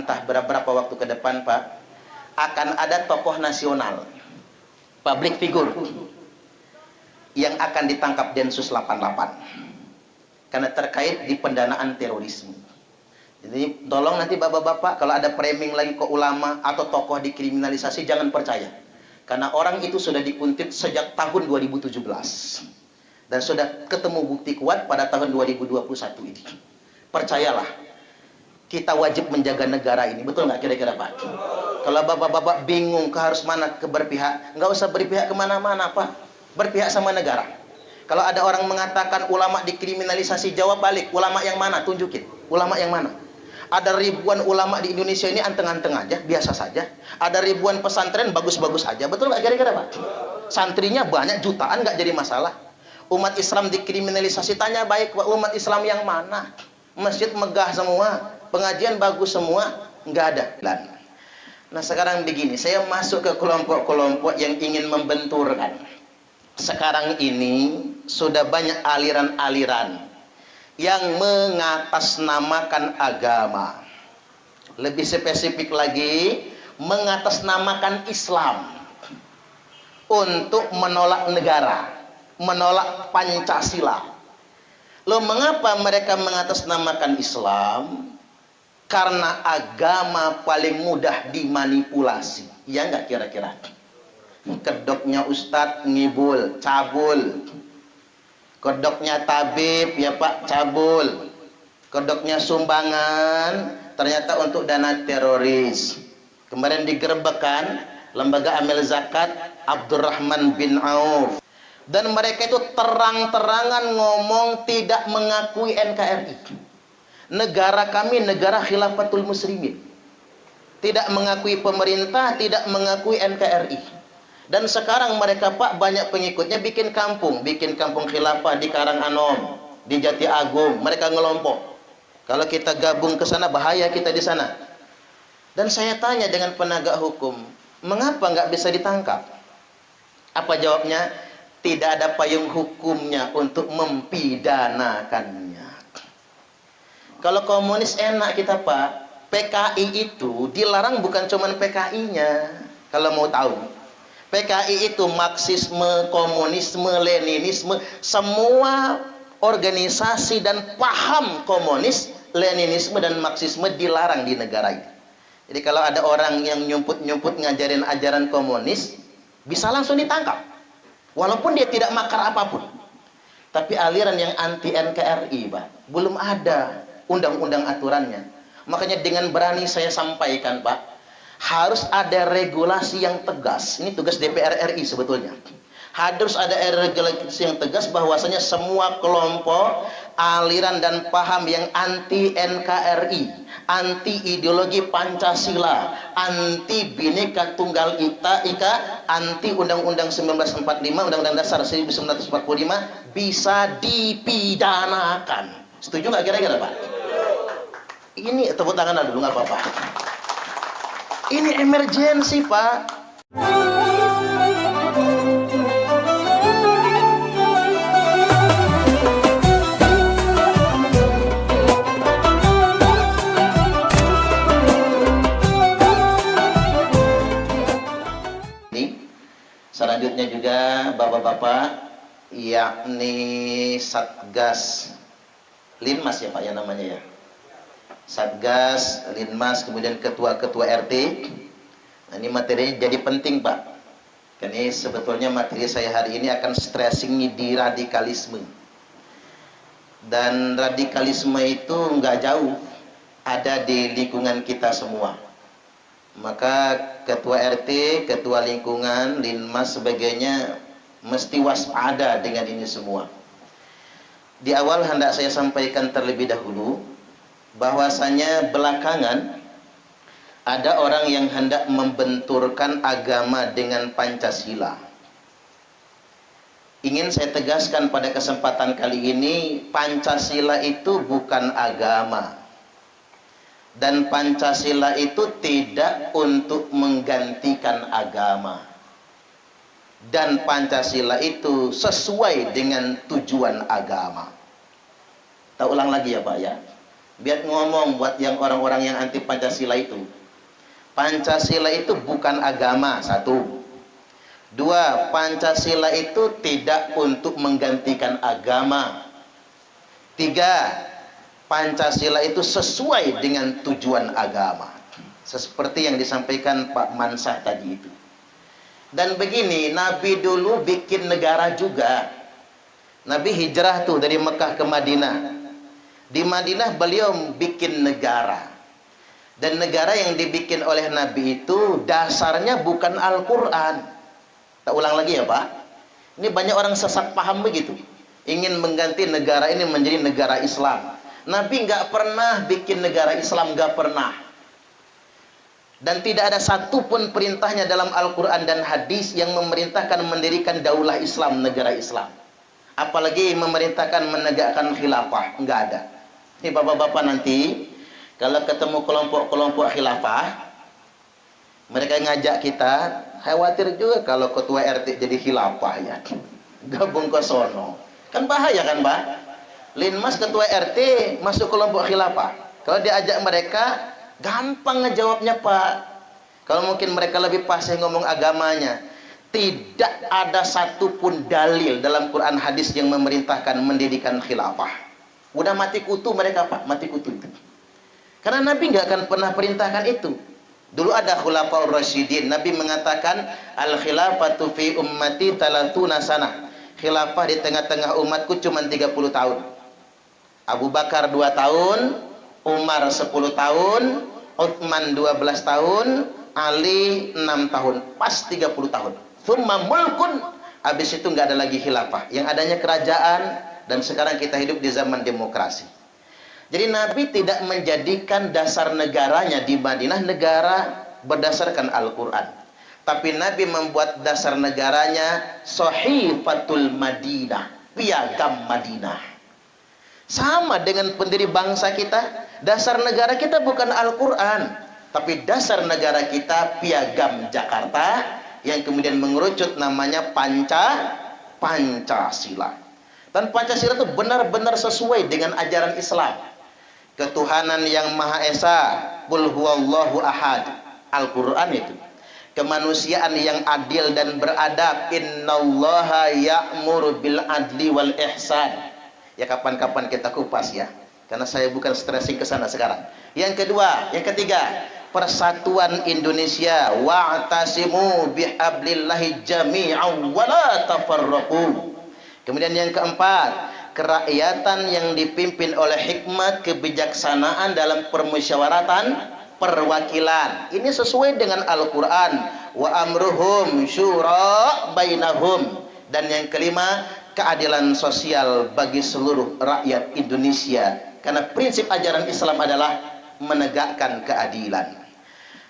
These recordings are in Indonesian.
entah beberapa waktu ke depan, Pak, akan ada tokoh nasional, public figure, yang akan ditangkap Densus 88 karena terkait di pendanaan terorisme. Jadi tolong nanti bapak-bapak kalau ada framing lagi ke ulama atau tokoh dikriminalisasi, jangan percaya. Karena orang itu sudah dikuntit sejak tahun 2017 dan sudah ketemu bukti kuat pada tahun 2021 ini. Percayalah, kita wajib menjaga negara ini, betul nggak kira-kira Pak? Kalau bapak-bapak bingung ke harus mana ke berpihak, nggak usah berpihak kemana-mana Pak, berpihak sama negara. Kalau ada orang mengatakan ulama dikriminalisasi, jawab balik, ulama yang mana? Tunjukin, ulama yang mana? Ada ribuan ulama di Indonesia ini anteng-anteng aja, biasa saja. Ada ribuan pesantren bagus-bagus aja, betul nggak kira-kira Pak? Santrinya banyak jutaan, nggak jadi masalah. Umat Islam dikriminalisasi, tanya baik Pak, umat Islam yang mana? Masjid megah semua, pengajian bagus semua, nggak ada. Nah sekarang begini, saya masuk ke kelompok-kelompok yang ingin membenturkan. Sekarang ini sudah banyak aliran-aliran yang mengatasnamakan agama. Lebih spesifik lagi, mengatasnamakan Islam untuk menolak negara, menolak Pancasila. Loh, mengapa mereka mengatasnamakan Islam? Karena agama paling mudah dimanipulasi. Ya nggak kira-kira? Kedoknya ustadz ngibul, cabul. Kodoknya tabib, ya Pak, cabul. Kodoknya sumbangan, ternyata untuk dana teroris. Kemarin digerebekkan lembaga amil zakat Abdurrahman bin Auf. Dan mereka itu terang-terangan ngomong tidak mengakui NKRI. Negara kami negara khilafatul muslimin. Tidak mengakui pemerintah, tidak mengakui NKRI. Dan sekarang mereka Pak banyak pengikutnya bikin kampung khilafah di Karanganom, di Jati Agung, mereka ngelompok. Kalau kita gabung ke sana bahaya kita di sana. Dan saya tanya dengan penegak hukum, mengapa nggak bisa ditangkap? Apa jawabnya? Tidak ada payung hukumnya untuk mempidanakannya. Kalau komunis enak kita Pak, PKI itu dilarang bukan cuman PKI-nya. Kalau mau tahu, PKI itu Marxisme, komunisme, Leninisme, semua organisasi dan paham komunis, Leninisme dan Marxisme dilarang di negara ini. Jadi kalau ada orang yang nyumput-nyumput ngajarin ajaran komunis, bisa langsung ditangkap. Walaupun dia tidak makar apapun. Tapi aliran yang anti NKRI, Pak, belum ada undang-undang aturannya. Makanya dengan berani saya sampaikan, Pak, harus ada regulasi yang tegas. Ini tugas DPR RI sebetulnya. Harus ada regulasi yang tegas bahwasanya semua kelompok, aliran dan paham yang anti NKRI, anti ideologi Pancasila, anti Bhinneka Tunggal Ika, anti Undang-Undang 1945, Undang-Undang Dasar 1945 bisa dipidanakan. Setuju nggak kira-kira Pak? Ini tepuk tangan dulu nggak apa-apa. Ini emergensi Pak. Selanjutnya juga bapak-bapak, yakni Satgas Linmas ya Pak ya namanya ya. Satgas, Linmas, kemudian ketua-ketua RT. Nah, ini materinya jadi penting Pak. Ini sebetulnya materi saya hari ini akan stressing di radikalisme. Dan radikalisme itu nggak jauh, ada di lingkungan kita semua. Maka ketua RT, ketua lingkungan, Linmas, sebagainya mesti waspada dengan ini semua. Di awal hendak saya sampaikan terlebih dahulu bahwasanya belakangan ada orang yang hendak membenturkan agama dengan Pancasila. Ingin saya tegaskan pada kesempatan kali ini, Pancasila itu bukan agama. Dan Pancasila itu tidak untuk menggantikan agama. Dan Pancasila itu sesuai dengan tujuan agama. Kita ulang lagi ya Pak ya. Biar ngomong buat yang orang-orang yang anti Pancasila itu. Pancasila itu bukan agama, satu. Dua, Pancasila itu tidak untuk menggantikan agama. Tiga, Pancasila itu sesuai dengan tujuan agama. Seperti yang disampaikan Pak Mansah tadi itu. Dan begini, Nabi dulu bikin negara juga. Nabi hijrah tuh dari Mekah ke Madinah. Di Madinah beliau bikin negara. Dan negara yang dibikin oleh Nabi itu dasarnya bukan Al-Quran. Tak ulang lagi ya Pak. Ini banyak orang sesat paham begitu. Ingin mengganti negara ini menjadi negara Islam. Nabi nggak pernah bikin negara Islam, nggak pernah. Dan tidak ada satupun perintahnya dalam Al-Quran dan hadis yang memerintahkan mendirikan daulah Islam, negara Islam. Apalagi memerintahkan menegakkan khilafah, nggak ada. Ini bapak-bapak nanti kalau ketemu kelompok-kelompok khilafah, mereka ngajak kita, khawatir juga kalau ketua RT jadi khilafah ya. Gabung ke sono. Kan bahaya kan, Pak? Linmas ketua RT masuk kelompok khilafah. Kalau diajak mereka, gampang ngejawabnya, Pak. Kalau mungkin mereka lebih fasih ngomong agamanya. Tidak ada satupun dalil dalam Quran hadis yang memerintahkan mendirikan khilafah. Udah mati kutu mereka, Pak, mati kutu itu. Karena Nabi nggak akan pernah perintahkan itu. Dulu ada khulafaur rasyidin. Nabi mengatakan al-khilafatu fi ummati 30 sanah. Khilafah di tengah-tengah umatku cuma 30 tahun. Abu Bakar 2 tahun, Umar 10 tahun, Utsman 12 tahun, Ali 6 tahun. Pas 30 tahun. Tsumma mulkun. Habis itu nggak ada lagi khilafah. Yang adanya kerajaan, dan sekarang kita hidup di zaman demokrasi. Jadi Nabi tidak menjadikan dasar negaranya di Madinah negara berdasarkan Al-Quran. Tapi Nabi membuat dasar negaranya Sahifatul Madinah, piagam Madinah. Sama dengan pendiri bangsa kita, dasar negara kita bukan Al-Quran, tapi dasar negara kita piagam Jakarta yang kemudian mengerucut namanya Pancasila. Dan Pancasila itu benar-benar sesuai dengan ajaran Islam. Ketuhanan yang Maha Esa, Qul huwallahu ahad, Al-Quran itu. Kemanusiaan yang adil dan beradab, innallaha ya'muru bil adli wal ihsan. Ya kapan-kapan kita kupas ya, karena saya bukan stressing ke sana sekarang. Yang kedua, yang ketiga, persatuan Indonesia, wa'tasimu bihablillahi jami'an wa la tafarraqu. Kemudian yang keempat, kerakyatan yang dipimpin oleh hikmat kebijaksanaan dalam permusyawaratan perwakilan. Ini sesuai dengan Al-Quran. Wa amruhum syura bainahum. Dan yang kelima, keadilan sosial bagi seluruh rakyat Indonesia. Karena prinsip ajaran Islam adalah menegakkan keadilan.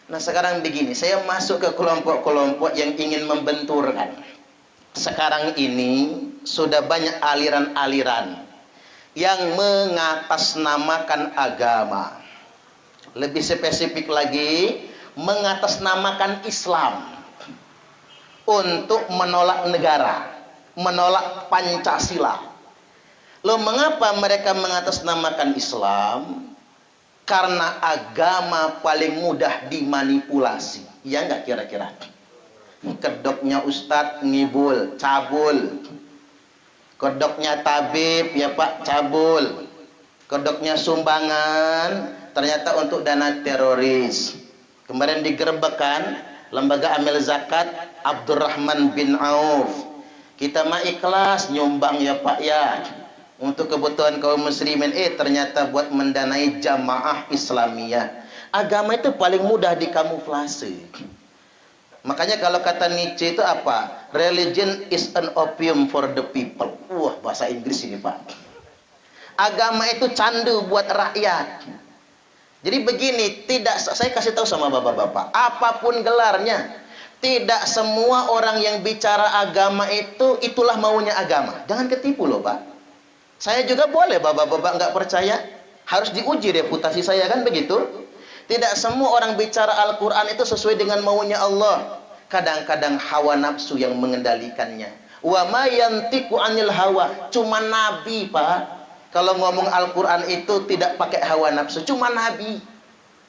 Nah sekarang begini, saya masuk ke kelompok-kelompok yang ingin membenturkan. Sekarang ini sudah banyak aliran-aliran yang mengatasnamakan agama. Lebih spesifik lagi, mengatasnamakan Islam untuk menolak negara, menolak Pancasila. Loh, mengapa mereka mengatasnamakan Islam? Karena agama paling mudah dimanipulasi. Ya enggak kira-kira? Kedoknya ustadz ngibul, cabul. Kedoknya tabib, ya Pak, cabul. Kedoknya sumbangan, ternyata untuk dana teroris. Kemarin digerebekkan lembaga amil zakat Abdurrahman bin Auf. Kita mah ikhlas nyumbang ya Pak ya, untuk kebutuhan kaum muslimin. Ternyata buat mendanai jamaah Islamiyah. Agama itu paling mudah dikamuflase. Makanya kalau kata Nietzsche itu apa? Religion is an opium for the people. Wah, bahasa Inggris ini Pak. Agama itu candu buat rakyat. Jadi begini, tidak, saya kasih tahu sama bapak-bapak, apapun gelarnya, tidak semua orang yang bicara agama itu itulah maunya agama. Jangan ketipu loh Pak. Saya juga boleh bapak-bapak nggak percaya, harus diuji reputasi saya kan begitu. Tidak semua orang bicara Al-Quran itu sesuai dengan maunya Allah. Kadang-kadang hawa nafsu yang mengendalikannya. Wa ma yantiqu anil hawa. Cuma Nabi Pak Kalau ngomong Al-Quran itu tidak pakai hawa nafsu, cuma nabi.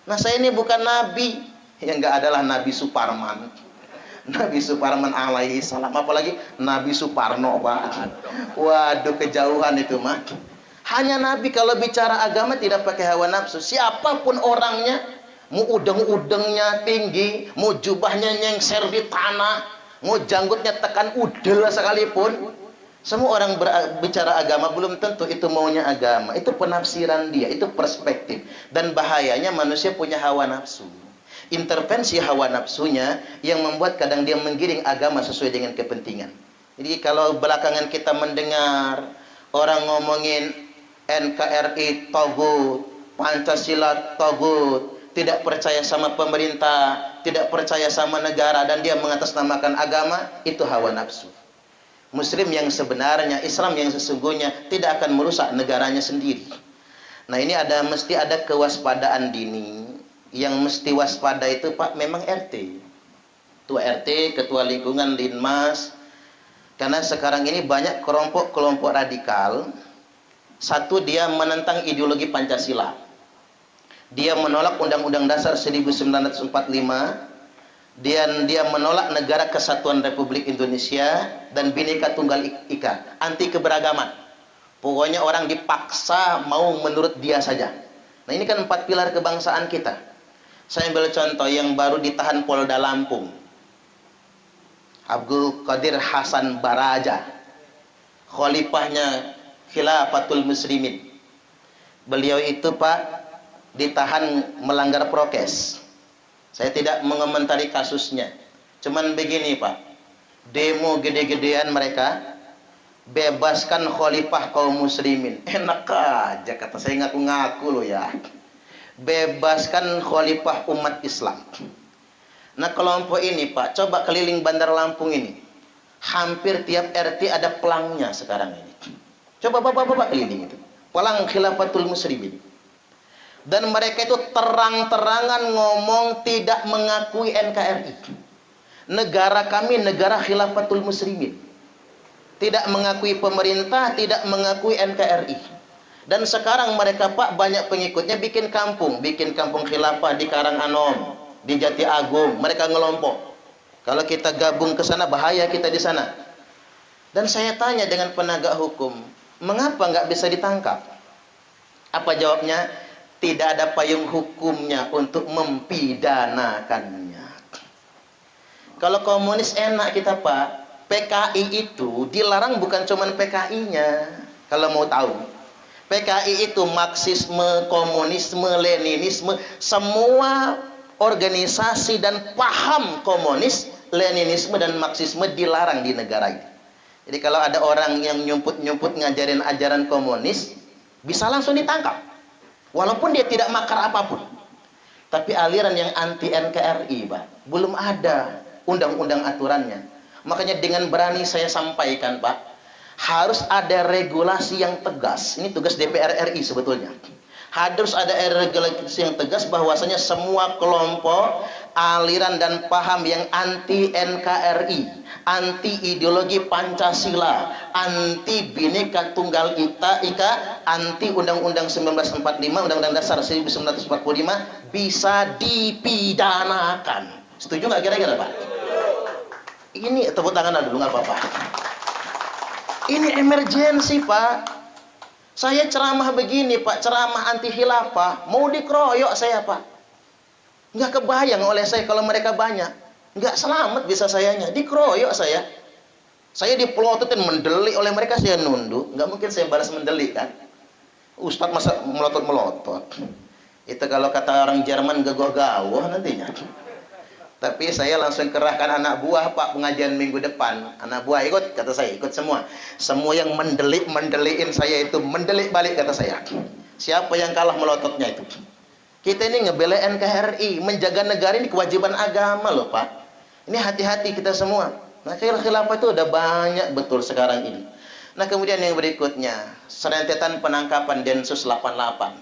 Nah saya ini bukan nabi, yang enggak adalah Nabi Suparman. Nabi Suparman alaihi salam, apalagi Nabi Suparno, Pak. Waduh, kejauhan itu mah. Hanya nabi kalau bicara agama tidak pakai hawa nafsu. Siapapun orangnya, mau udeng-udengnya tinggi, mau jubahnya nyengser di tanah, mau janggutnya tekan udel sekalipun, semua orang bicara agama belum tentu itu maunya agama. Itu penafsiran dia, itu perspektif. Dan bahayanya manusia punya hawa nafsu. Intervensi hawa nafsunya yang membuat kadang dia menggiring agama sesuai dengan kepentingan. Jadi kalau belakangan kita mendengar orang ngomongin NKRI togut, Pancasila togut, tidak percaya sama pemerintah, tidak percaya sama negara, dan dia mengatasnamakan agama, itu hawa nafsu. Muslim yang sebenarnya, Islam yang sesungguhnya tidak akan merusak negaranya sendiri. Nah ini mesti ada kewaspadaan dini. Yang mesti waspada itu Pak memang RT. Ketua RT, ketua lingkungan, Linmas. Karena sekarang ini banyak kelompok-kelompok radikal. Satu, dia menentang ideologi Pancasila. Dia menolak Undang-Undang Dasar 1945. Dia menolak Negara Kesatuan Republik Indonesia dan Bhinneka Tunggal Ika, anti keberagaman. Pokoknya orang dipaksa mau menurut dia saja. Nah ini kan 4 pilar kebangsaan kita. Saya ambil contoh yang baru ditahan Polda Lampung, Abdul Qadir Hasan Baraja, khalifahnya Khilafatul Muslimin. Beliau itu Pak ditahan melanggar prokes. Saya tidak mengomentari kasusnya. Cuman begini Pak, demo gede-gedean mereka, bebaskan khalifah kaum muslimin. Enak aja kata saya, ngaku-ngaku loh ya. Bebaskan khalifah umat Islam. Nah kelompok ini Pak, coba keliling Bandar Lampung ini. Hampir tiap RT ada pelangnya sekarang ini. Coba bapak-bapak keliling itu. Pelang Khilafatul Muslimin. Dan mereka itu terang-terangan ngomong tidak mengakui NKRI. Negara kami negara Khilafatul Muslimin. Tidak mengakui pemerintah, tidak mengakui NKRI. Dan sekarang mereka Pak banyak pengikutnya bikin kampung khilafah di Karanganom, di Jati Agung, mereka ngelompok. Kalau kita gabung ke sana bahaya kita di sana. Dan saya tanya dengan penegak hukum, mengapa nggak bisa ditangkap? Apa jawabnya? Tidak ada payung hukumnya untuk mempidanakannya. Kalau komunis enak kita Pak, PKI itu dilarang bukan cuman PKI-nya. Kalau mau tahu, PKI itu Marxisme, komunisme, Leninisme, semua organisasi dan paham komunis, Leninisme dan Marxisme dilarang di negara ini. Jadi kalau ada orang yang nyumput-nyumput ngajarin ajaran komunis, bisa langsung ditangkap. Walaupun dia tidak makar apapun. Tapi aliran yang anti NKRI, Pak, belum ada undang-undang aturannya. Makanya dengan berani saya sampaikan, Pak, harus ada regulasi yang tegas. Ini tugas DPR RI sebetulnya. Harus ada regulasi yang tegas bahwasanya semua kelompok, aliran dan paham yang anti NKRI, anti ideologi Pancasila, anti Bhinneka Tunggal Ika, anti Undang-Undang 1945, Undang-Undang Dasar 1945 bisa dipidanakan. Setuju nggak kira-kira Pak? Ini tepuk tangan dulu nggak apa-apa. Ini emergensi Pak. Saya ceramah begini Pak, ceramah anti khilafah, mau dikeroyok saya Pak. Nggak kebayang oleh saya kalau mereka banyak. Nggak selamat bisa sayanya, dikeroyok saya. Saya dipelototin, mendelik oleh mereka, saya nunduk. Nggak mungkin saya balas mendelik kan. Ustadz masa melotot-melotot. Itu kalau kata orang Jerman gegoh-gawoh nantinya. Tapi saya langsung kerahkan anak buah Pak pengajian minggu depan. Anak buah ikut, kata saya, ikut semua. Semua yang mendelikin saya itu mendelik balik kata saya. Siapa yang kalah melototnya itu? Kita ini ngebela NKRI, menjaga negara ini kewajiban agama loh Pak. Ini hati-hati kita semua. Nah khilafah itu udah banyak betul sekarang ini. Nah kemudian yang berikutnya, serentetan penangkapan Densus 88.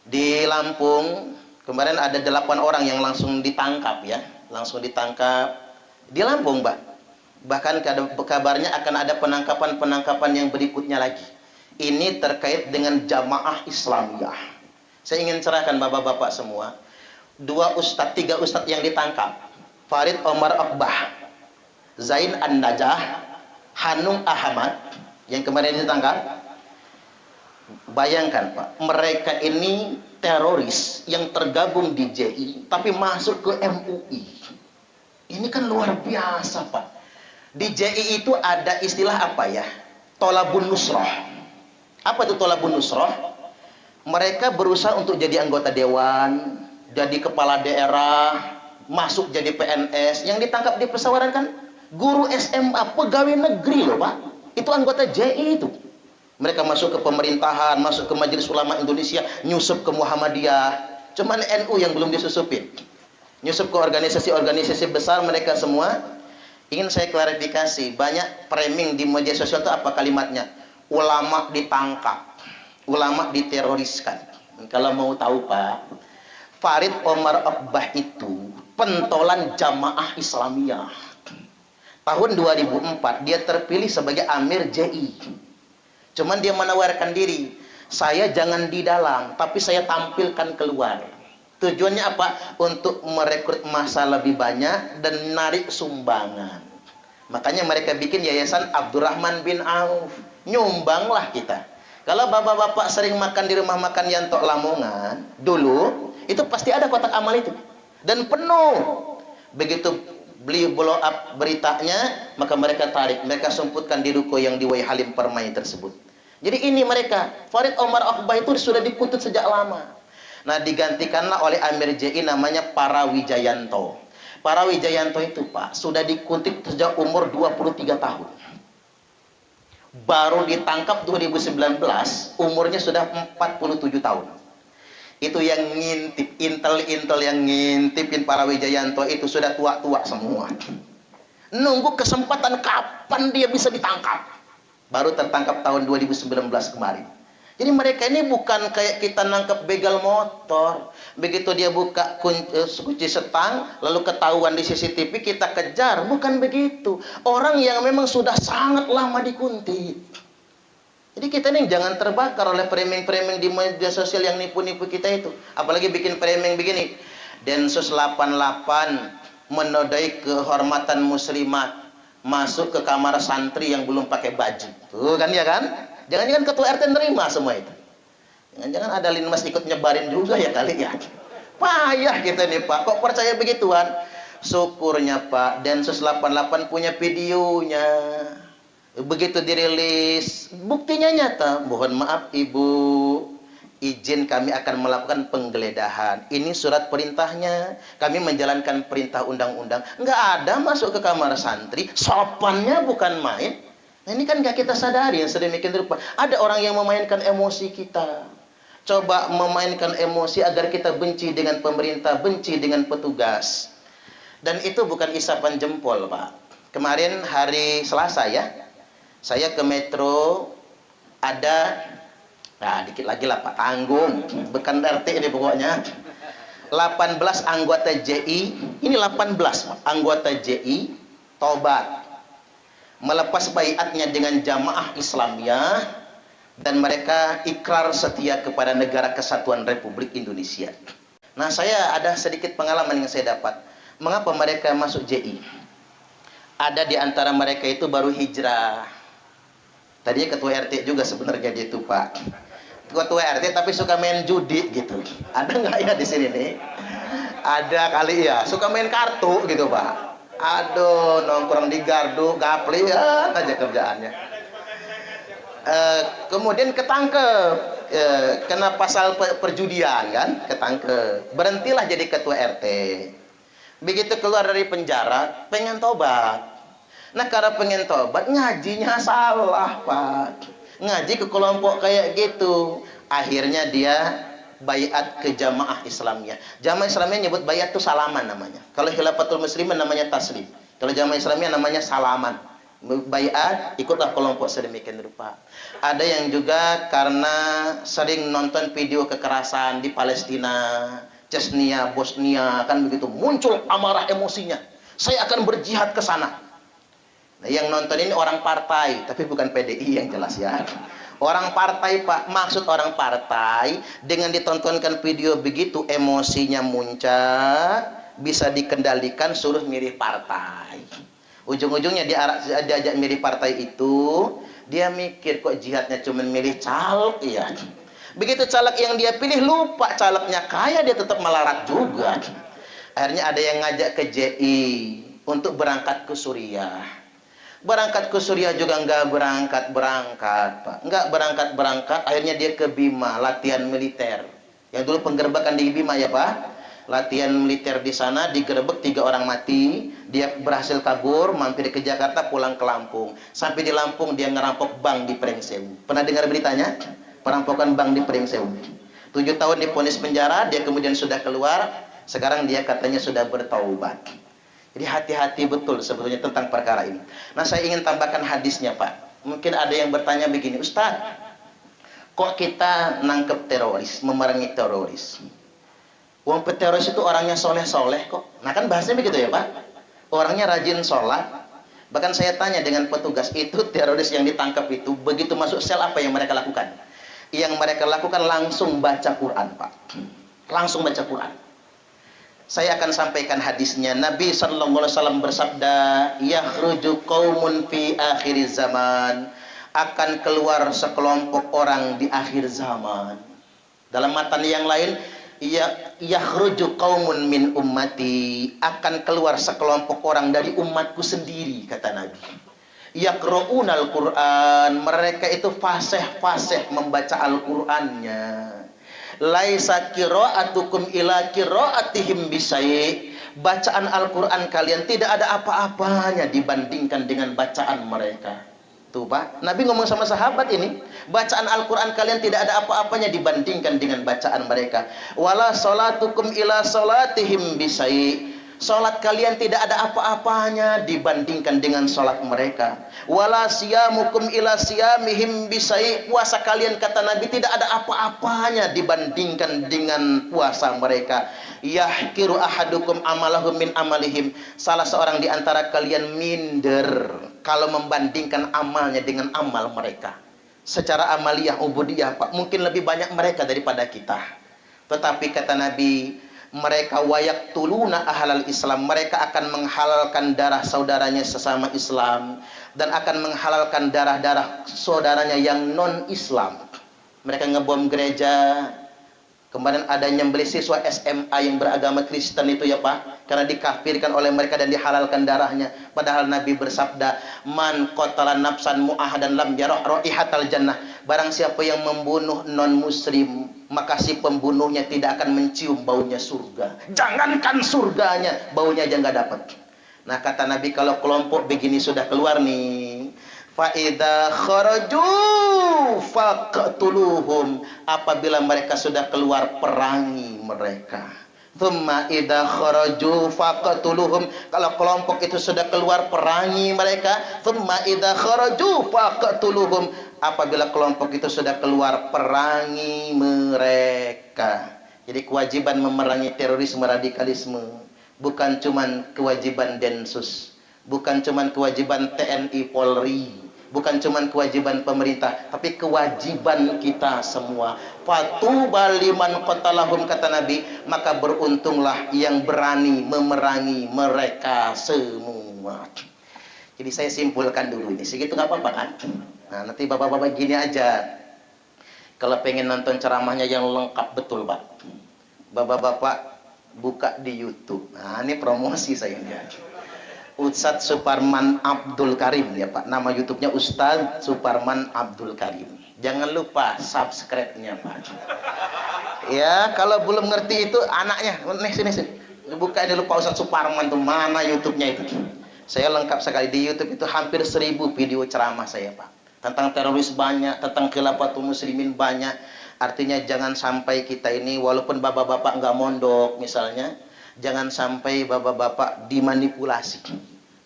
Di Lampung kemarin ada 8 orang yang langsung ditangkap ya, langsung ditangkap di Lampung, Mbak. Bahkan kabarnya akan ada penangkapan yang berikutnya lagi. Ini terkait dengan jamaah Islamiyah. Saya ingin cerahkan bapak-bapak semua. 3 ustadz yang ditangkap. Farid Omar Okbah, Zain An-Najah, Hanung Ahmad, yang kemarin ditangkap. Bayangkan Pak, mereka ini teroris yang tergabung di JI, tapi masuk ke MUI. Ini kan luar biasa Pak. Di JI itu ada istilah apa ya? Tolabun Nusroh. Apa itu Tolabun Nusroh? Mereka berusaha untuk jadi anggota dewan, jadi kepala daerah, masuk jadi PNS. Yang ditangkap di pesawaran kan guru SMA, pegawai negeri loh Pak. Itu anggota JI itu. Mereka masuk ke pemerintahan, masuk ke Majelis Ulama Indonesia, nyusup ke Muhammadiyah. Cuman NU yang belum disusupin. Nyusup ke organisasi-organisasi besar mereka semua. Ingin saya klarifikasi, banyak framing di media sosial itu apa kalimatnya? Ulama ditangkap, ulama diteroriskan. Kalau mau tahu Pak, Farid Omar Okbah itu pentolan jamaah Islamiyah. Tahun 2004 dia terpilih sebagai Amir JI. Cuman dia menawarkan diri, saya jangan di dalam, tapi saya tampilkan keluar. Tujuannya apa? Untuk merekrut massa lebih banyak dan menarik sumbangan. Makanya mereka bikin yayasan Abdurrahman bin Auf. Nyumbanglah kita. Kalau bapak-bapak sering makan di rumah makan Yanto Lamongan dulu, itu pasti ada kotak amal itu dan penuh. Begitu beli blow up beritanya, maka mereka tarik, mereka sumputkan di ruko yang di Wai Halim Permai tersebut. Jadi ini mereka, Farid Omar Okbah itu sudah dikutut sejak lama. Nah, digantikanlah oleh Amir JI namanya Parawijayanto. Parawijayanto itu Pak sudah dikuntit sejak umur 23 tahun. Baru ditangkap 2019, umurnya sudah 47 tahun. Itu yang ngintip, intel-intel yang ngintipin Parawijayanto itu sudah tua-tua semua. Nunggu kesempatan kapan dia bisa ditangkap. Baru tertangkap tahun 2019 kemarin. Jadi mereka ini bukan kayak kita nangkap begal motor. Begitu dia buka kunci setang, lalu ketahuan di CCTV, kita kejar. Bukan begitu. Orang yang memang sudah sangat lama dikuntit. Jadi kita ini jangan terbakar oleh framing-framing di media sosial yang nipu-nipu kita itu. Apalagi bikin framing begini. Densus 88 menodai kehormatan muslimat. Masuk ke kamar santri yang belum pakai baju. Tuh kan ya kan? Jangan-jangan ketua RT nerima semua itu. Jangan-jangan ada linmas ikut nyebarin juga ya kali ya. Payah kita nih Pak. Kok percaya begituan? Syukurnya Pak, Densus 88 punya videonya. Begitu dirilis, buktinya nyata. Mohon maaf Ibu, izin kami akan melakukan penggeledahan. Ini surat perintahnya. Kami menjalankan perintah undang-undang. Nggak ada masuk ke kamar santri. Sopannya bukan main. Nah, ini kan nggak kita sadari yang sedemikian rupa. Ada orang yang memainkan emosi kita. Coba memainkan emosi agar kita benci dengan pemerintah, benci dengan petugas. Dan itu bukan isapan jempol Pak. Kemarin hari Selasa ya, saya ke Metro, ada, nah dikit lagi lah Pak, tanggung, bukan RT ini pokoknya. 18 anggota JI, ini 18 anggota JI, tobat. Melepas baiatnya dengan jamaah Islamiyah, dan mereka ikrar setia kepada negara kesatuan Republik Indonesia. Nah, saya ada sedikit pengalaman yang saya dapat. Mengapa mereka masuk JI? Ada di antara mereka itu baru hijrah. Tadinya ketua RT juga sebenarnya dia itu Pak. Ketua RT tapi suka main judi gitu. Ada nggak ya di sini nih? Ada kali ya. Suka main kartu gitu Pak. Aduh, nongkrong di gardu, gapli ya aja kerjaannya. Kemudian ketangkep, kena pasal perjudian kan, ketangkep. Berhentilah jadi ketua RT. Begitu keluar dari penjara, pengen tobat. Nah, karena pengen tobat, ngajinya salah Pak. Ngaji ke kelompok kayak gitu. Akhirnya dia baiat ke jamaah Islamiyah. Jamaah Islamiyah nyebut baiat itu salaman namanya. Kalau Khilafatul Muslimin namanya taslim. Kalau jamaah Islamiyah namanya salaman. Baiat, ikutlah kelompok sedemikian rupa. Ada yang juga karena sering nonton video kekerasan di Palestina, Chechnya, Bosnia, kan begitu, muncul amarah emosinya. Saya akan berjihad ke sana. Nah, yang nonton ini orang partai, tapi bukan PDI yang jelas ya. Orang partai Pak, maksud orang partai dengan ditontonkan video begitu emosinya muncak, bisa dikendalikan suruh milih partai. Ujung-ujungnya diajak milih partai itu, dia mikir kok jihadnya cuma milih caleg ya. Begitu caleg yang dia pilih lupa calegnya kaya, dia tetap melarat juga. Akhirnya ada yang ngajak ke JI untuk berangkat ke Suriah. Berangkat ke Suriah juga enggak berangkat, Pak. Enggak berangkat. Akhirnya dia ke Bima, latihan militer. Yang dulu penggerbekan di Bima ya, Pak. Latihan militer di sana, digerebek 3 orang mati. Dia berhasil kabur, mampir ke Jakarta, pulang ke Lampung. Sampai di Lampung dia ngerampok bank di Pringsewu. Pernah dengar beritanya? Perampokan bank di Pringsewu. 7 tahun divonis penjara, dia kemudian sudah keluar. Sekarang dia katanya sudah bertaubat. Jadi hati-hati betul sebetulnya tentang perkara ini. Nah, saya ingin tambahkan hadisnya, Pak. Mungkin ada yang bertanya begini, Ustaz, kok kita nangkep teroris, memerangi teroris? Wong teroris itu orangnya soleh-soleh kok. Nah, kan bahasanya begitu ya, Pak. Orangnya rajin sholat. Bahkan saya tanya dengan petugas, itu teroris yang ditangkap itu, begitu masuk sel apa yang mereka lakukan? Yang mereka lakukan langsung baca Quran, Pak. Langsung baca Quran. Saya akan sampaikan hadisnya. Nabi sallallahu alaihi wasallam bersabda, "Yakhruju qaumun fi akhir zaman." Akan keluar sekelompok orang di akhir zaman. Dalam matan yang lain, yakhruju qaumun min ummati. Akan keluar sekelompok orang dari umatku sendiri, kata Nabi. Yaqra'unal Qur'an. Mereka itu fasih-fasih membaca Al-Qur'annya. Laisa qira'atukum ila qira'atihim bisai. Bacaan Al-Quran kalian tidak ada apa-apanya dibandingkan dengan bacaan mereka. Tuh Pak, Nabi ngomong sama sahabat ini, bacaan Al-Quran kalian tidak ada apa-apanya dibandingkan dengan bacaan mereka. Wala salatukum ila salatihim bisai. Salat kalian tidak ada apa-apanya dibandingkan dengan salat mereka. Wala siyamukum ila siyamihim bisai. Puasa kalian, kata Nabi, tidak ada apa-apanya dibandingkan dengan puasa mereka. Yahkiru ahadukum amalahum min amalihim. Salah seorang di antara kalian minder kalau membandingkan amalnya dengan amal mereka. Secara amaliyah ubudiyah, Pak, mungkin lebih banyak mereka daripada kita. Tetapi kata Nabi, mereka wayak tuluna ahlal Islam, mereka akan menghalalkan darah saudaranya sesama Islam dan akan menghalalkan darah-darah saudaranya yang non Islam. Mereka ngebom gereja. Kemarin ada nyembelih siswa SMA yang beragama Kristen itu ya Pak, karena dikafirkan oleh mereka dan dihalalkan darahnya. Padahal Nabi bersabda, man qatala nafsan mu'ahadan lam yarah raihatal jannah. Barang siapa yang membunuh non muslim, maka si pembunuhnya tidak akan mencium baunya surga. Jangankan surganya, baunya aja nggak dapat. Nah, kata Nabi, kalau kelompok begini sudah keluar nih, fa idza kharaju faqtuluhum. Apabila mereka sudah keluar, perangi mereka. Thumma idza kharaju faqtuluhum. Kalau kelompok itu sudah keluar, perangi mereka. Thumma idza kharaju faqtuluhum. Apabila kelompok itu sudah keluar, perangi mereka. Jadi kewajiban memerangi terorisme, radikalisme bukan cuman kewajiban Densus, bukan cuman kewajiban TNI Polri, bukan cuman kewajiban pemerintah, tapi kewajiban kita semua. Fatuba liman qatalahum, kata Nabi, maka beruntunglah yang berani memerangi mereka semua. Jadi saya simpulkan dulu ini, segitu nggak apa-apa kan? Nah, nanti bapak-bapak gini aja, kalau pengen nonton ceramahnya yang lengkap betul Pak, bapak-bapak buka di YouTube. Nah, ini promosi saya ini. Ustadz Suparman Abdul Karim ya Pak, nama YouTube-nya Ustadz Suparman Abdul Karim. Jangan lupa subscribe-nya Pak. Ya, kalau belum ngerti itu anaknya, sini. Buka ini lupa Ustadz Suparman tuh, mana YouTube-nya itu. Saya lengkap sekali di YouTube itu, hampir 1000 video ceramah saya Pak. Tentang teroris banyak, tentang khilafatul muslimin banyak. Artinya jangan sampai kita ini, walaupun bapak-bapak nggak mondok misalnya, jangan sampai bapak-bapak dimanipulasi.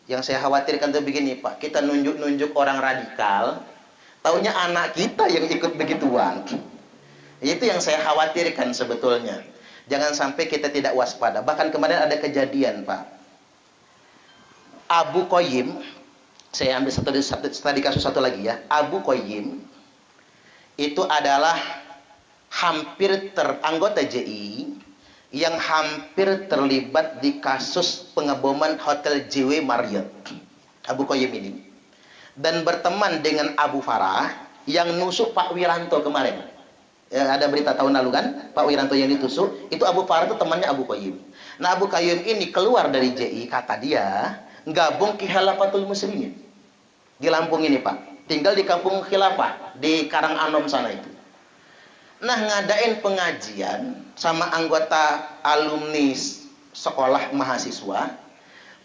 Yang saya khawatirkan itu begini Pak, kita nunjuk-nunjuk orang radikal, taunya anak kita yang ikut begituan. Itu yang saya khawatirkan sebetulnya. Jangan sampai kita tidak waspada. Bahkan kemarin ada kejadian Pak, Abu Qayyim, saya ambil satu kasus satu lagi ya. Abu Qayyim itu adalah anggota JI yang hampir terlibat di kasus pengeboman Hotel JW Marriott, Abu Qayyim ini, dan berteman dengan Abu Farah yang nusuk Pak Wiranto kemarin. Ya, ada berita tahun lalu kan, Pak Wiranto yang ditusuk, itu Abu Farah itu temannya Abu Qayyim. Nah, Abu Qayyim ini keluar dari JI, kata dia, gabung ke Khilafatul Muslimin di Lampung ini, Pak. Tinggal di kampung Khilafah di Karanganom sana itu. Nah, ngadain pengajian sama anggota alumni sekolah mahasiswa.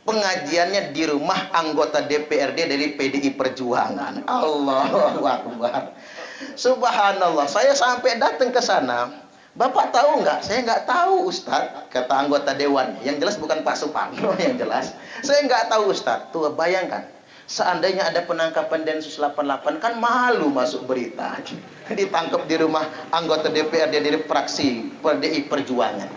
Pengajiannya di rumah anggota DPRD dari PDI Perjuangan. Allahu Akbar. Subhanallah, saya sampai datang ke sana. Bapak tahu nggak? Saya nggak tahu, Ustadz, kata anggota dewan. Yang jelas bukan Pak Suparno, yang jelas. Saya nggak tahu, Ustadz. Tuh, bayangkan. Seandainya ada penangkapan Densus 88, kan malu masuk berita. Ditangkap di rumah anggota DPRD dari fraksi PDI Perjuangan.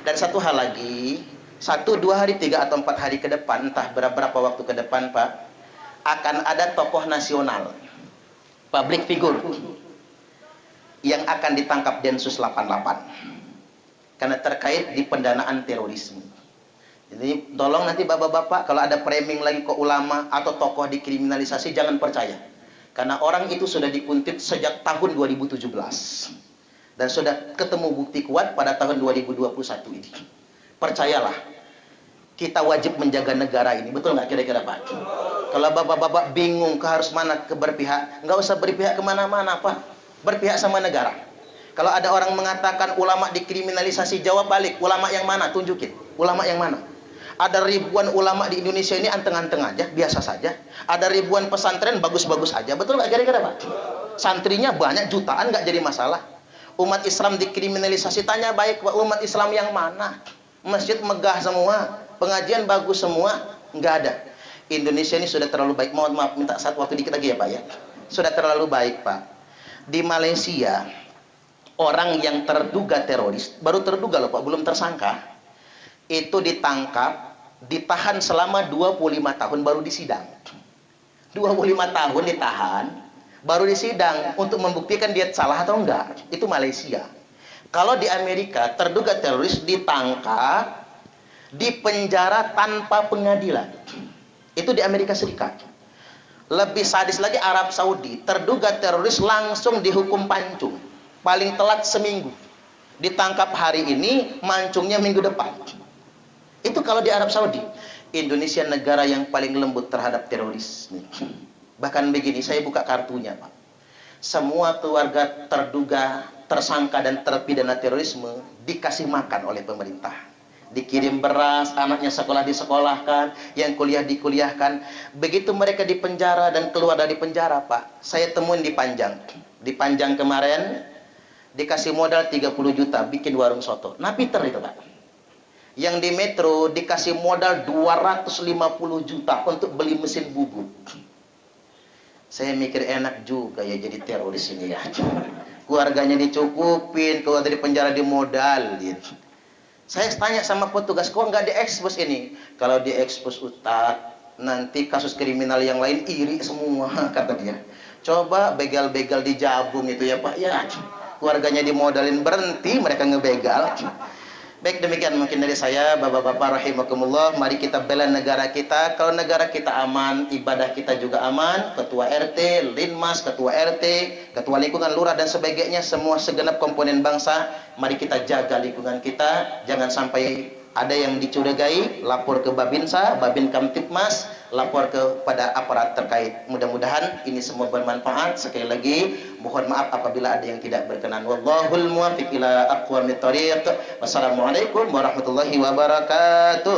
Dan satu hal lagi, 1, 2 hari, 3 atau 4 hari ke depan, entah berapa waktu ke depan, Pak, akan ada tokoh nasional, public figure, yang akan ditangkap Densus 88 karena terkait di pendanaan terorisme. Jadi tolong nanti bapak-bapak kalau ada framing lagi ke ulama atau tokoh dikriminalisasi, jangan percaya, karena orang itu sudah dikuntit sejak tahun 2017 dan sudah ketemu bukti kuat pada tahun 2021 ini. Percayalah, kita wajib menjaga negara ini, betul nggak kira-kira, Pak? Kalau bapak-bapak bingung ke harus mana ke berpihak, nggak usah berpihak kemana-mana, Pak. Berpihak sama negara. Kalau ada orang mengatakan ulama dikriminalisasi, jawab balik, ulama yang mana? Tunjukin, ulama yang mana? Ada ribuan ulama di Indonesia ini anteng-anteng aja, biasa saja. Ada ribuan pesantren bagus-bagus aja, betul nggak kira-kira, Pak? Santrinya banyak jutaan, nggak jadi masalah. Umat Islam dikriminalisasi, tanya baik, Pak, umat Islam yang mana? Masjid megah semua, pengajian bagus semua, nggak ada. Indonesia ini sudah terlalu baik. Mohon maaf, minta satu waktu dikit lagi ya, Pak ya. Sudah terlalu baik, Pak. Di Malaysia, orang yang terduga teroris, baru terduga loh, Pak, belum tersangka, itu ditangkap, ditahan selama 25 tahun baru disidang. 25 tahun ditahan, baru disidang untuk membuktikan dia salah atau enggak. Itu Malaysia. Kalau di Amerika, terduga teroris ditangkap, dipenjara tanpa pengadilan. Itu di Amerika Serikat. Lebih sadis lagi Arab Saudi, terduga teroris langsung dihukum pancung. Paling telat seminggu. Ditangkap hari ini, mancungnya minggu depan. Itu kalau di Arab Saudi. Indonesia negara yang paling lembut terhadap teroris. Bahkan begini, saya buka kartunya, Pak. Semua keluarga terduga, tersangka dan terpidana terorisme dikasih makan oleh pemerintah. Dikirim beras, anaknya sekolah disekolahkan, yang kuliah dikuliahkan. Begitu mereka di penjara dan keluar dari penjara, Pak, saya temuin di Panjang. Di Panjang kemarin dikasih modal 30 juta bikin warung soto. Nah, Peter itu, Pak. Yang di Metro dikasih modal 250 juta untuk beli mesin bubuk. Saya mikir enak juga ya jadi teroris ini ya. Keluarganya dicukupin, keluar dari penjara dimodal gitu. Saya tanya sama petugas, kok nggak diekspos ini? Kalau diekspos, Ustaz, nanti kasus kriminal yang lain iri semua, kata dia. Coba begal-begal dijabung itu ya, Pak. Ya, keluarganya dimodalin, berhenti mereka ngebegal. Baik, demikian mungkin dari saya, bapak-bapak rahimakumullah. Mari kita bela negara kita. Kalau negara kita aman, ibadah kita juga aman. Ketua RT, Linmas, ketua RT, ketua lingkungan lurah dan sebagainya, semua segenap komponen bangsa, mari kita jaga lingkungan kita. Jangan sampai ada yang dicurigai, lapor ke Babinsa, Babin Kamtipmas, lapor kepada aparat terkait. Mudah-mudahan ini semua bermanfaat. Sekali lagi, mohon maaf apabila ada yang tidak berkenan. Wallahul muwaffiq ila aqwamit thoriq. Wassalamualaikum warahmatullahi wabarakatuh.